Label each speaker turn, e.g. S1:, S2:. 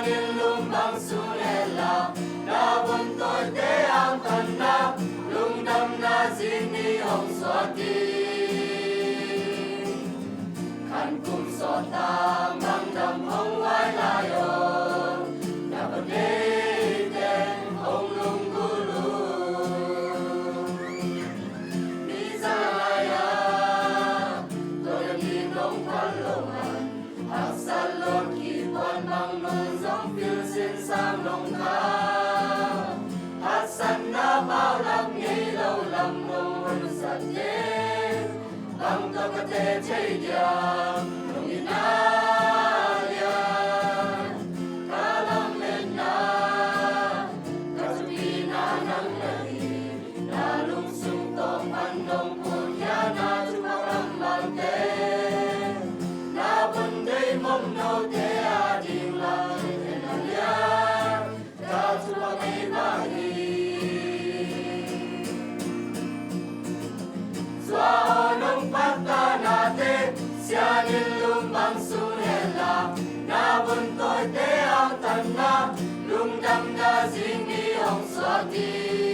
S1: sianin lumbang sulela na buntoy te ang tanak lungdam na ziniyong swati kan kum sotang mangdam hong wai layon na baneten hong lunggulu Bisaya toya ninong palongan Haksalot kipuan mang nung dòng phiêu xin sang nông ca Hát sẵn na bao lắm nhây lâu lắm nông hồn sạch nhé Bằng tàu cà tê chay giang nông yên na yan Ca lòng lên na Ca chú bi na nắng lầy Na lung sung tông ăn nông buồn ya na chú bao răm bằng tê Na vấn đề mong nâu thế à điên lại thế nào ya Ca chú bao ngày ba hi Dua nông phát ta na tê Sianin lumbang sulela Na buntoy te ang tanak Lungdam na zingi hong swati